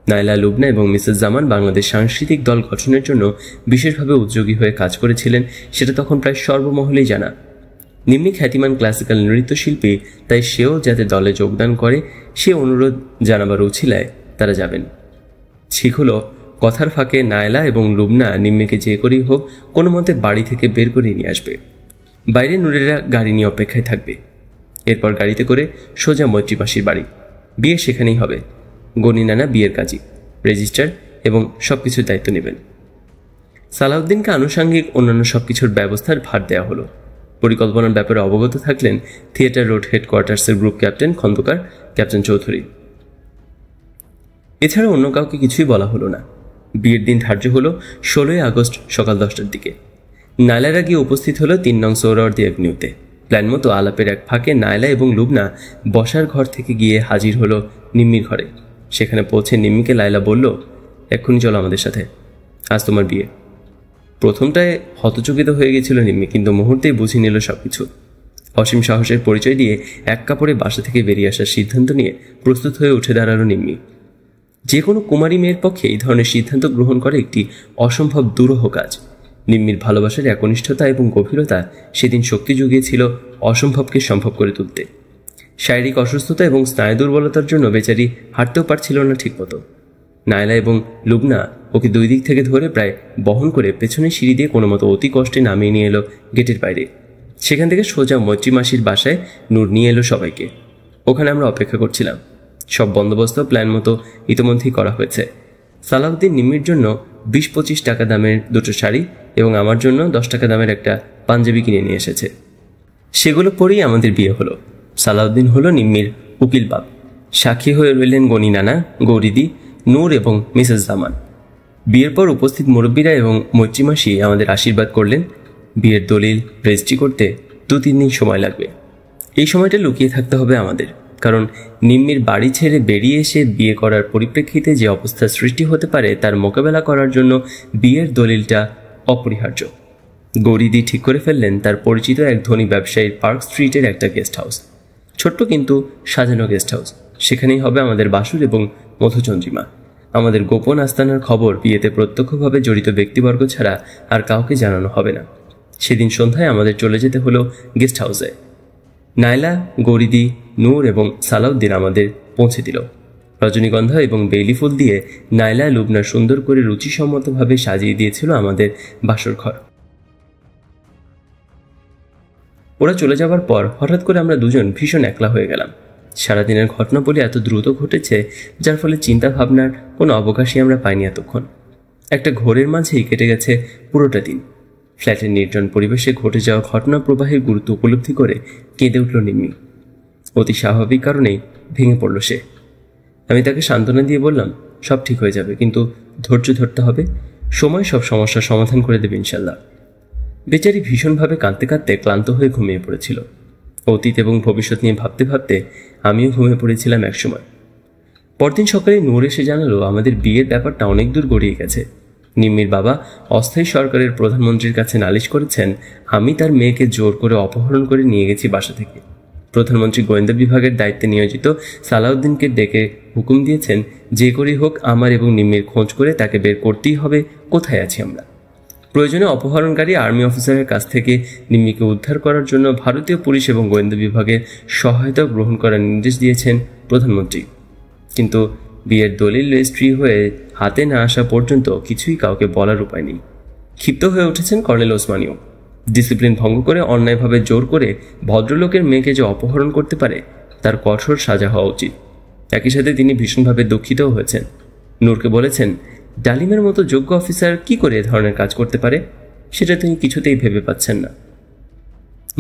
নাইলা, লুবনা এবং মিসেস জামান বাংলাদেশ সাংস্কৃতিক দল গঠনের জন্য বিশেষভাবে উদ্যোগী হয়ে কাজ করেছিলেন, সেটা তখন প্রায় সর্বমহলেই জানা। নিম্মি খ্যাতিমান ক্লাসিক্যাল নৃত্যশিল্পী, তাই সেও যাতে দলে যোগদান করে সে অনুরোধ জানাবার উছিলায় তারা যাবেন। ঠিক হলো, কথার ফাঁকে নায়লা এবং লুবনা নিম্মিকে যে করেই হোক কোনো মতে বাড়ি থেকে বের করে নিয়ে আসবে। বাইরে নূরেরা গাড়ি নিয়ে অপেক্ষায় থাকবে। এরপর গাড়িতে করে সোজা মৈত্রী মাসির বাড়ি। বিয়ে সেখানেই হবে। গনি নানা বিয়ের কাজী, রেজিস্টার এবং সব কিছুর দায়িত্ব নেবেন। সালাউদ্দিনকে আনুষঙ্গিক অন্যান্য সব কিছুর ব্যবস্থার ভার দেওয়া হলো। পরিকল্পনার ব্যাপারে অবগত থাকলেন থিয়েটার রোড হেডকোয়ার্টার্সের group captain Khandakar, captain Chowdhury. এছাড়া অন্য কাউকে কিছুই বলা হলো না। বিয়ের দিন ধার্য হলো 16 আগস্ট সকাল 10টার দিকে। নায়লারা গিয়ে উপস্থিত হলো 3 নং সোহরাওয়ার্দী এভিনিউতে। প্ল্যান মতো আলাপের এক ফাঁকে নায়লা এবং লুবনা বসার ঘর থেকে গিয়ে হাজির হলো নিম্মির ঘরে। সেখানে পৌঁছে নিম্মিকে লায়লা বলল, এক্ষুনি চলো আমাদের সাথে, আজ তোমার বিয়ে। প্রথমটায় হতচকিত হয়ে গেছিল নিম্মি, কিন্তু মুহূর্তেই বুঝে নিল সবকিছু। অসীম সাহসের পরিচয় দিয়ে এক কাপড়ে বাসা থেকে বেরিয়ে আসার সিদ্ধান্ত নিয়ে প্রস্তুত হয়ে উঠে দাঁড়ালো নিম্মি। যে কোনো কুমারী মেয়ের পক্ষে এই ধরনের সিদ্ধান্ত গ্রহণ করা একটি অসম্ভব দুরূহ কাজ। নিম্মির ভালোবাসার একনিষ্ঠতা এবং গভীরতা সেদিন শক্তি জুগিয়েছিল অসম্ভবকে সম্ভব করে তুলতে। শারীরিক অসুস্থতা এবং স্নায়ু দুর্বলতার জন্য বেচারি হাঁটতেও পারছিল না ঠিকমতো। নায়লা এবং লুবনা ওকে 2 দিক থেকে ধরে প্রায় বহন করে পেছনে সিঁড়ি দিয়ে কোনো মতো অতি কষ্টে নামিয়ে নিয়ে এলো গেটের বাইরে। সেখান থেকে সোজা মৈত্রী মাসির বাসায় নূর নিয়ে এলো সবাইকে। ওখানে আমরা অপেক্ষা করছিলাম। সব বন্দোবস্ত প্ল্যান মতো ইতিমধ্যেই করা হয়েছে। সালাউদ্দিন নিম্মির জন্য 20-25 টাকা দামের 2টো শাড়ি এবং আমার জন্য 10 টাকা দামের একটা পাঞ্জাবি কিনে নিয়ে এসেছে। সেগুলো পরেই আমাদের বিয়ে হলো। সালাউদ্দিন হলো নিম্মির উকিল বাপ। সাক্ষী হয়ে রইলেন গনি নানা, গৌরীদি, নূর এবং মিসেস জামান। বিয়ের পর উপস্থিত মুরব্বীরা এবং মৈত্রী মাসি আমাদের আশীর্বাদ করলেন। বিয়ের দলিল রেজিস্ট্রি করতে 2-3 দিন সময় লাগবে। এই সময়টা লুকিয়ে থাকতে হবে আমাদের, কারণ নিম্মির বাড়ি ছেড়ে বেরিয়ে এসে বিয়ে করার পরিপ্রেক্ষিতে যে অবস্থার সৃষ্টি হতে পারে তার মোকাবেলা করার জন্য বিয়ের দলিলটা অপরিহার্য। গৌরীদি ঠিক করে ফেললেন তার পরিচিত এক ধনী ব্যবসায়ীর পার্ক স্ট্রিটের একটা গেস্ট হাউস। ছোট্ট কিন্তু সাজানো গেস্ট হাউস। সেখানেই হবে আমাদের বাসর এবং মধুচন্দ্রিমা। আমাদের গোপন আস্তানার খবর বিয়েতে প্রত্যক্ষভাবে জড়িত ব্যক্তিবর্গ ছাড়া আর কাউকে জানানো হবে না। সেদিন সন্ধ্যায় আমাদের চলে যেতে হলো গেস্ট হাউসে। নায়লা, গৌরীদি, নূর এবং সালাউদ্দিন আমাদের পৌঁছে দিল। রজনীগন্ধা এবং বেলি ফুল দিয়ে নায়লা, লুবনা সুন্দর করে রুচিসম্মতভাবে সাজিয়ে দিয়েছিল আমাদের বাসর ঘর। ওরা চলে যাওয়ার পর হঠাৎ করে আমরা দুজন ভীষণ একলা হয়ে গেলাম। সারাদিনের ঘটনা বলে এত দ্রুত ঘটেছে, যার ফলে চিন্তা ভাবনার কোনো অবকাশই আমরা পাইনি এতক্ষণ। একটা ঘোরের মাঝেই কেটে গেছে পুরোটা দিন। ফ্ল্যাটের নির্জন পরিবেশে ঘটে যাওয়া ঘটনা প্রবাহের গুরুত্ব উপলব্ধি করে কেঁদে উঠল নিম্মি। অতি স্বাভাবিক কারণেই ভেঙে পড়ল সে। আমি তাকে সান্ত্বনা দিয়ে বললাম, সব ঠিক হয়ে যাবে, কিন্তু ধৈর্য ধরতে হবে, সময় সব সমস্যার সমাধান করে দেবে ইনশাল্লাহ। বেচারি ভীষণভাবে কাঁদতে কাঁদতে ক্লান্ত হয়ে ঘুমিয়ে পড়েছিল। অতীত এবং ভবিষ্যৎ নিয়ে ভাবতে ভাবতে আমিও ঘুমিয়ে পড়েছিলাম একসময়। পরদিন সকালে নূর এসে জানালো আমাদের বিয়ের ব্যাপারটা অনেক দূর গড়িয়ে গেছে। নিম্মির বাবা অস্থায়ী সরকারের প্রধানমন্ত্রীর কাছে নালিশ করেছেন আমি তার মেয়েকে জোর করে অপহরণ করে নিয়ে গেছি বাসা থেকে। প্রধানমন্ত্রী গোয়েন্দা বিভাগের দায়িত্বে নিয়োজিত সালাউদ্দিনকে ডেকে হুকুম দিয়েছেন যে করেই হোক আমার এবং নিম্মির খোঁজ করে তাকে বের করতেই হবে কোথায় আছি আমরা। প্রয়োজনে অপহরণকারী আর্মি অফিসারের কাছ থেকে নিম্মিকে উদ্ধার করার জন্য ভারতীয় পুলিশ এবং গোয়েন্দা বিভাগের সহায়তা গ্রহণ করার নির্দেশ দিয়েছেন প্রধানমন্ত্রী। কিন্তু বিয়ের দলিল রেজিস্ট্রি হয়ে হাতে না আসা পর্যন্ত কিছুই কাউকে বলার উপায় নেই। ক্ষিপ্ত হয়ে উঠেছেন কর্নেল ওসমানীও। ডিসিপ্লিন ভঙ্গ করে অন্যায়ভাবে জোর করে ভদ্রলোকের মেয়েকে যে অপহরণ করতে পারে তার কঠোর সাজা হওয়া উচিত। একই সাথে তিনি ভীষণভাবে দুঃখিতও হয়েছেন। নূরকে বলেছেন ডালিমের মতো যোগ্য অফিসার কি করে এ ধরনের কাজ করতে পারে সেটা তিনি কিছুতেই ভেবে পাচ্ছেন না।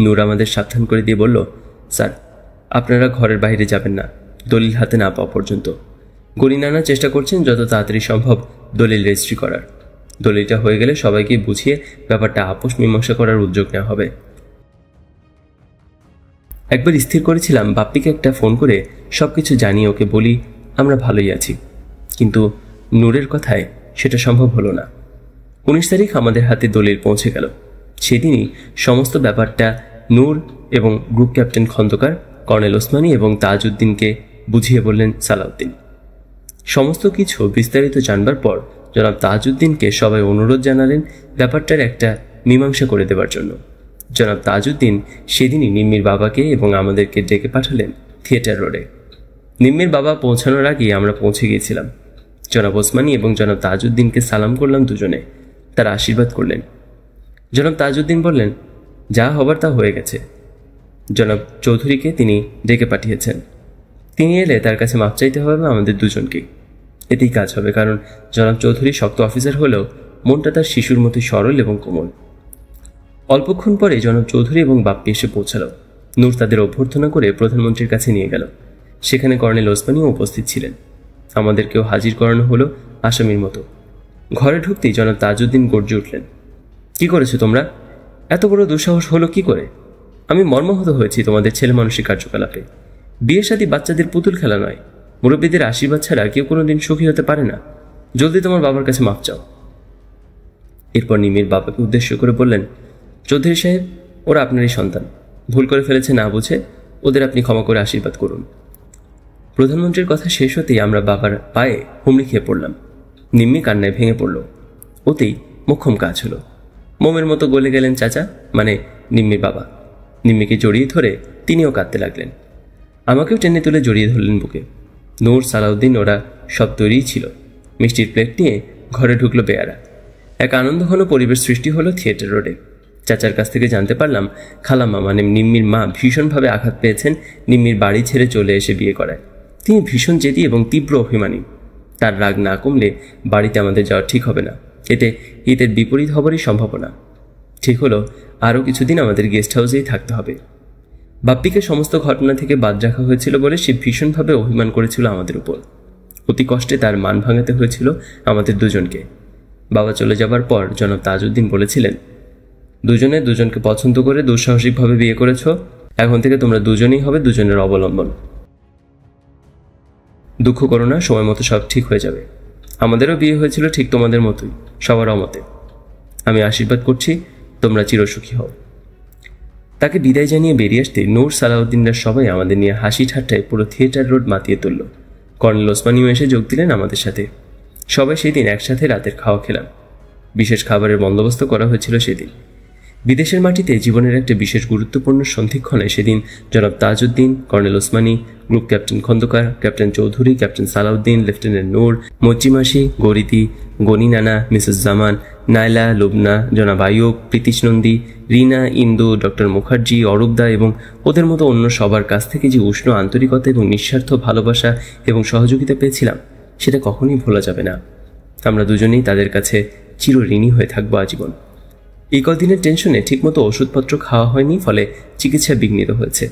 নূর আমাদের সাবধান করে দিয়ে বলল, স্যার আপনারা ঘরের বাইরে যাবেন না দলিল হাতে না পাওয়া পর্যন্ত। গণি নানা চেষ্টা করছেন যত তাড়াতাড়ি সম্ভব দলিল রেজিস্ট্রি করার। দলিলটা হয়ে গেলে সবাইকে বুঝিয়ে ব্যাপারটা আপোষ মীমাংসা করার উদ্যোগ নেওয়া হবে। একবার স্থির করেছিলাম বাপ্পিকে একটা ফোন করে সবকিছু জানিয়ে ওকে বলি আমরা ভালোই আছি, কিন্তু নূরের কথায় সেটা সম্ভব হলো না। 19 তারিখ আমাদের হাতে দলিল পৌঁছে গেল। সেদিনই সমস্ত ব্যাপারটা নূর এবং group captain Khandakar, colonel Osmani এবং তাজউদ্দিনকে বুঝিয়ে বললেন সালাউদ্দিন। সমস্ত কিছু বিস্তারিত জানবার পর জনাব তাজউদ্দিনকে সবাই অনুরোধ জানালেন ব্যাপারটার একটা মীমাংসা করে দেবার জন্য। জনাব তাজউদ্দিন সেদিনই নিম্মির বাবাকে এবং আমাদেরকে ডেকে পাঠালেন থিয়েটার রোডে। নিম্মির বাবা পৌঁছানোর আগেই আমরা পৌঁছে গিয়েছিলাম। জনাব ওসমানী এবং জনাব তাজউদ্দিনকে সালাম করলাম দুজনে। তারা আশীর্বাদ করলেন। জনাব তাজউদ্দিন বললেন যা হবার তা হয়ে গেছে। জনাব চৌধুরীকে তিনি ডেকে পাঠিয়েছেন। তিনি এলে তার কাছে মাপ চাইতে হবে আমাদের দুজনকেই। এতেই কাজ হবে, কারণ জনাব চৌধুরী শক্ত অফিসার হলেও মনটা তার শিশুর মতো সরল এবং কোমল। অল্পক্ষণ পরে জনাব চৌধুরী এবং বাপ্পি এসে পৌঁছালো। নূর তাদের অভ্যর্থনা করে প্রধানমন্ত্রীর কাছে নিয়ে গেল। সেখানে কর্নেল ওসমানীও উপস্থিত ছিলেন। আমাদেরকেও হাজির করানো হলো আসামির মতো। ঘরে ঢুকতেই জনাব তাজউদ্দিন গর্জে উঠলেন, কি করেছো তোমরা? এত বড় দুঃসাহস হলো কি করে? আমি মর্মাহত হয়েছি তোমাদের ছেলে মানুষের কার্যকলাপে। বিয়ে শাদী বাচ্চাদের পুতুল খেলা নয়। মুরব্বীদের আশীর্বাদ ছাড়া কেউ কোনোদিন সুখী হতে পারে না। জলদি তোমার বাবার কাছে মাপ চাও। এরপর নিমির বাবাকে উদ্দেশ্য করে বললেন, চৌধুরী সাহেব, ওরা আপনারই সন্তান, ভুল করে ফেলেছে না বুঝে ওদের আপনি ক্ষমা করে আশীর্বাদ করুন। প্রধানমন্ত্রীর কথা শেষ হতেই আমরা বাবার পায়ে হুমড়ি খেয়ে পড়লাম। নিম্মি কান্নায় ভেঙে পড়ল। ওতেই মোক্ষম কাজ হলো। মোমের মতো গলে গেলেন চাচা, মানে নিম্মির বাবা। নিম্মিকে জড়িয়ে ধরে তিনিও কাঁদতে লাগলেন। আমাকেও টেনে তুলে জড়িয়ে ধরলেন বুকে। নূর, সালাউদ্দিন ওরা সব তৈরিই ছিল। মিষ্টির প্লেট নিয়ে ঘরে ঢুকলো বেয়ারা। এক আনন্দঘন পরিবেশ সৃষ্টি হলো থিয়েটার রোডে। চাচার কাছ থেকে জানতে পারলাম খালাম্মা মানে নিম্মির মা ভীষণভাবে আঘাত পেয়েছেন নিম্মির বাড়ি ছেড়ে চলে এসে বিয়ে করায়। তিনি ভীষণ জেদি এবং তীব্র অভিমানী। তার রাগ না কমলে বাড়িতে আমাদের যাওয়া ঠিক হবে না। এতে ঈদের বিপরীত হবারই সম্ভাবনা। ঠিক হলো আরও কিছুদিন আমাদের গেস্ট হাউসেই থাকতে হবে। বাপ্পিকে সমস্ত ঘটনা থেকে বাদ রাখা হয়েছিল বলে সে ভীষণভাবে অভিমান করেছিল আমাদের উপর। অতি কষ্টে তার মান ভাঙাতে হয়েছিল আমাদের দুজনকে। বাবা চলে যাবার পর জনাব তাজউদ্দিন বলেছিলেন, দুজনে দুজনকে পছন্দ করে দুঃসাহসিকভাবে বিয়ে করেছ। এখন থেকে তোমরা দুজনেই হবে দুজনের অবলম্বন। দুঃখ করো না, সময় মতো সব ঠিক হয়ে যাবে। আমাদেরও বিয়ে হয়েছিল ঠিক তোমাদের মতোই, সবার অমতে। আমি আশীর্বাদ করছি তোমরা চিরসুখী হও। তাকে বিদায় জানিয়ে বেরিয়ে আসতে নূর, সালাউদ্দিনরা সবাই আমাদের নিয়ে হাসি ঠাট্টায় পুরো থিয়েটার রোড মাতিয়ে তুলল। কর্নেল ওসমানীও এসে যোগ দিলেন আমাদের সাথে। সবাই সেদিন একসাথে রাতের খাওয়া খেলাম। বিশেষ খাবারের বন্দোবস্ত করা হয়েছিল সেদিন। বিদেশের মাটিতে জীবনের একটা বিশেষ গুরুত্বপূর্ণ সন্ধিক্ষণে সেদিন জনাব Tajuddin, colonel Osmani, group captain Khandakar, captain Chowdhury, captain Salauddin, lieutenant Noor, মজ্জিমাসি, গরিদি, গনি নানা, মিসেস জামান, নাইলা, লুবনা, জনাব আয়ুব, প্রীতিশ নন্দী, রিনা, ইন্দু, ডক্টর মুখার্জি, অরূপদা এবং ওদের মতো অন্য সবার কাছ থেকে যে উষ্ণ আন্তরিকতা এবং নিঃস্বার্থ ভালোবাসা এবং সহযোগিতা পেয়েছিলাম সেটা কখনোই ভোলা যাবে না। আমরা দুজনেই তাদের কাছে চিরঋণী হয়ে থাকবো আজীবন। এই কদিনের টেনশনে ঠিকমতো ওষুধপত্র খাওয়া হয়নি, ফলে চিকিৎসা বিঘ্নিত হয়েছে।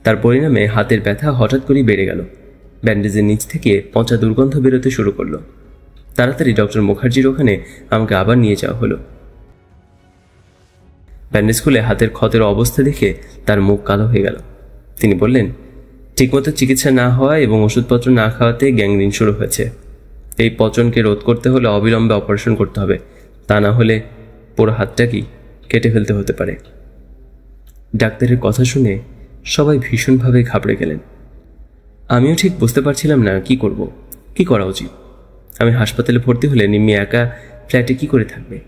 তার পরিণামে হাতের ব্যথা হঠাৎ করেই বেড়ে গেল। ব্যান্ডেজের নিচ থেকে পচা দুর্গন্ধ বেরোতে শুরু করলো। তাড়াতাড়ি ডক্টর মুখার্জির ওখানে আমাকে আবার নিয়ে যাওয়া হলো। ব্যান্ডেজ খুলে হাতের ক্ষতের অবস্থা দেখে তার মুখ কালো হয়ে গেল। তিনি বললেন, ঠিকমতো চিকিৎসা না হওয়া এবং ওষুধপত্র না খাওয়াতে গ্যাংগ্রিন শুরু হয়েছে। এই পচনকে রোধ করতে হলে অবিলম্বে অপারেশন করতে হবে, তা না হলে পুরো হাতটাকেই কেটে ফেলতে হতে পারে। ডাক্তারের কথা শুনে সবাই ভীষণভাবে ঘাবড়ে গেলেন। আমিও ঠিক বুঝতে পারছিলাম না কি করব, কি করা উচিত। আমি হাসপাতালে ভর্তি হলে নিম্মি একা ফ্ল্যাটে কি করে থাকবে?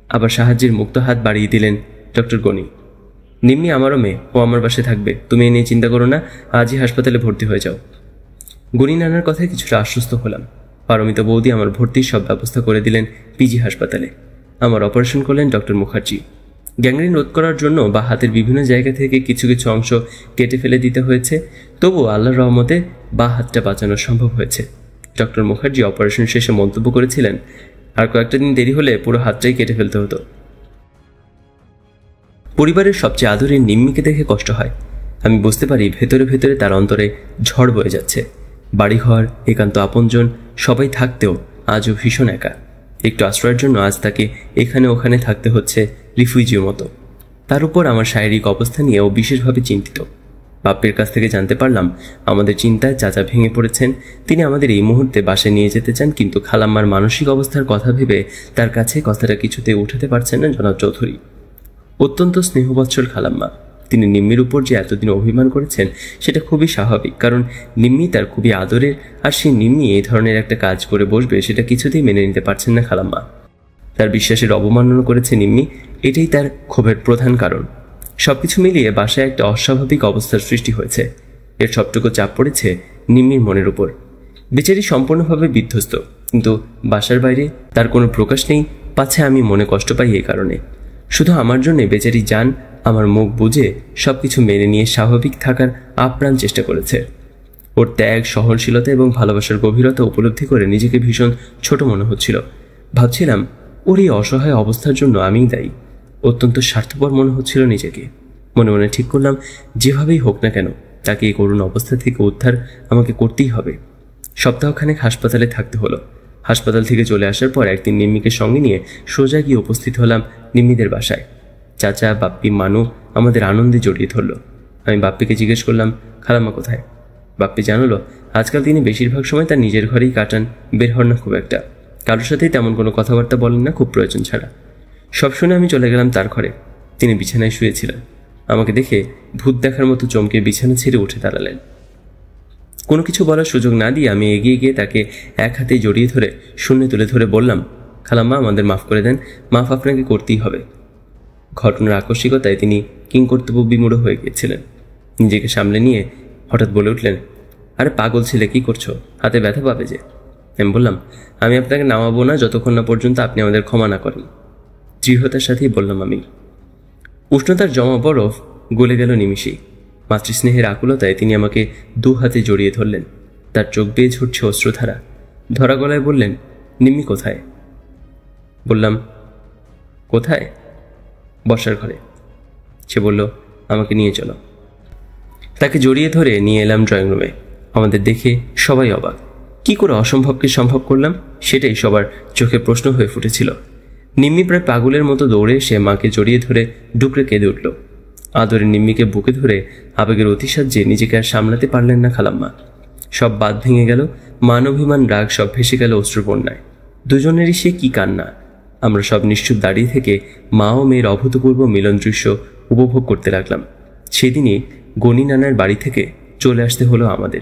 আবার সাহায্যের মুক্ত হাত বাড়িয়ে দিলেন ডক্টর গনি। নিম্মি আমারও মেয়ে, ও আমার বাসায় থাকবে, তুমি এ নিয়ে চিন্তা করো না, আজই হাসপাতালে ভর্তি হয়ে যাও। গনি নানার কথায় কিছুটা আশ্বস্ত হলাম। পারমিতা বৌদি আমার ভর্তির সব ব্যবস্থা করে দিলেন পিজি হাসপাতালে। আমার অপারেশন করলেন ডক্টর মুখার্জি। গ্যাংগ্রিন রোধ করার জন্য বা হাতের বিভিন্ন জায়গা থেকে কিছু কিছু অংশ কেটে ফেলে দিতে হয়েছে, তবুও আল্লাহর রহমতে বা হাতটা বাঁচানো সম্ভব হয়েছে। ডক্টর মুখার্জি অপারেশন শেষে মন্তব্য করেছিলেন, আর কয়েকটা দিন দেরি হলে পুরো হাতটাই কেটে ফেলতে হতো। পরিবারের সবচেয়ে আদরের নিম্মিকে দেখে কষ্ট হয়। আমি বুঝতে পারি ভেতরে ভেতরে তার অন্তরে ঝড় বয়ে যাচ্ছে। বাড়িঘর, একান্ত আপনজন সবাই থাকতেও আজও ভীষণ একা। একটু আশ্রয়ের জন্য আজ তাকে এখানে ওখানে থাকতে হচ্ছে রিফিউজির মতো। তার উপর আমার শারীরিক অবস্থা নিয়েও বিশেষভাবে চিন্তিত। বাপ্পির কাছ থেকে জানতে পারলাম আমাদের চিন্তায় চাচা ভেঙে পড়েছেন। তিনি আমাদের এই মুহূর্তে বাসায় নিয়ে যেতে চান, কিন্তু খালাম্মার মানসিক অবস্থার কথা ভেবে তার কাছে কথাটা কিছুতে উঠাতে পারছেন না জনাব চৌধুরী। অত্যন্ত স্নেহবৎসল খালাম্মা। তিনি নিম্মির উপর যে এতদিন অভিমান করেছেন সেটা খুবই স্বাভাবিক, কারণ নিম্মি তার খুবই আদরের, আর সেই নিম্মি এই ধরনের একটা কাজ করে বসবে সেটা কিছুতেই মেনে নিতে পারছেন না খালাম্মা। তার বিশ্বাসের অবমাননা করেছে নিম্মি, এটাই তার ক্ষোভের প্রধান কারণ। সবকিছু মিলিয়ে বাসায় একটা অস্বাভাবিক অবস্থার সৃষ্টি হয়েছে। এর সবটুকু চাপ পড়েছে নিম্মির মনের উপর। বেচারি সম্পূর্ণভাবে বিধ্বস্ত, কিন্তু বাসার বাইরে তার কোনো প্রকাশ নেই, পাছে আমি মনে কষ্ট পাই এই কারণে। শুধু আমার জন্যে বেচারি জান আমার মুখ বুঝে সবকিছু মেনে নিয়ে স্বাভাবিক থাকার আপ্রাণ চেষ্টা করেছে। ওর ত্যাগ, সহনশীলতা এবং ভালোবাসার গভীরতা উপলব্ধি করে নিজেকে ভীষণ ছোট মনে হচ্ছিল। ভাবছিলাম ওর এই অসহায় অবস্থার জন্য আমিই দায়ী। অত্যন্ত স্বার্থপর মনে হচ্ছিল নিজেকে। মনে মনে ঠিক করলাম যেভাবেই হোক না কেন তাকে এই করুণ অবস্থা থেকে উদ্ধার আমাকে করতেই হবে। সপ্তাহখানেক হাসপাতালে থাকতে হলো। হাসপাতাল থেকে চলে আসার পর একদিন নিম্মিকে সঙ্গে নিয়ে সোজা গিয়ে উপস্থিত হলাম নিম্মিদের বাসায়। চাচা, বাপ্পি, মানু আমাদের আনন্দে জড়িয়ে ধরল। আমি বাপ্পিকে জিজ্ঞেস করলাম, খালাম্মা কোথায়? বাপ্পি জানালো, আজকাল তিনি বেশিরভাগ সময় তার নিজের ঘরেই কাটান, বের হন না খুব একটা। কারোর সাথেই তেমন কোনো কথাবার্তা বলেন না, খুব প্রয়োজন ছাড়া। সব শুনে আমি চলে গেলাম তার ঘরে। তিনি বিছানায় শুয়েছিলেন। আমাকে দেখে ভূত দেখার মতো চমকে বিছানা ছেড়ে উঠে দাঁড়ালেন। কোনো কিছু বলার সুযোগ না দিয়ে আমি এগিয়ে গিয়ে তাকে এক হাতে জড়িয়ে ধরে শূন্যে তুলে ধরে বললাম, খালাম্মা আমাদের মাফ করে দেন, মাফ আপনাকে করতেই হবে। ঘটনার আকস্মিকতায় তিনি কিংকর্তব্য বিমূঢ় হয়ে গিয়েছিলেন। নিজেকে সামলে নিয়ে হঠাৎ বলে উঠলেন, আরে পাগল ছেলে, কি করছো? হাতে ব্যথা পাবে যে। আমি বললাম, আমি আপনাকে নামাবো না যতক্ষণ না পর্যন্ত আপনি আমাদের ক্ষমা না করেন। দৃঢ়তার সাথেই বললাম আমি। উষ্ণতার জমা বরফ গলে গেল নিমিষেই। মাতৃস্নেহের আকুলতায় তিনি আমাকে দু হাতে জড়িয়ে ধরলেন। তার চোখ বেয়ে ঝরছে অশ্রুধারা। ধরা গলায় বললেন, নিম্মি কোথায়? বললাম, কোথায়? বসার ঘরে। সে বলল, আমাকে নিয়ে চলো। তাকে জড়িয়ে ধরে নিয়ে এলাম ড্রয়িং রুমে। আমাদের দেখে সবাই অবাক। কি করে অসম্ভবকে সম্ভব করলাম সেটাই সবার চোখে প্রশ্ন হয়ে ফুটেছিল। নিম্মি প্রায় পাগলের মতো দৌড়ে এসে মাকে জড়িয়ে ধরে ডুকরে কেঁদে উঠল। আদরে নিম্মিকে বুকে ধরে আবেগের অতিসাহ্যে নিজেকে আর সামলাতে পারলেন না খালাম্মা। সব বাঁধ ভেঙে গেল, মান অভিমান, রাগ সব ভেসে গেল অশ্রুবন্যায়। দুজনেরই সে কি কান্না! আমরা সব নিশ্চুপ দাঁড়িয়ে থেকে মা ও মেয়ের অভূতপূর্ব মিলন দৃশ্য উপভোগ করতে লাগলাম। সেদিনই গনি নানার বাড়ি থেকে চলে আসতে হলো আমাদের।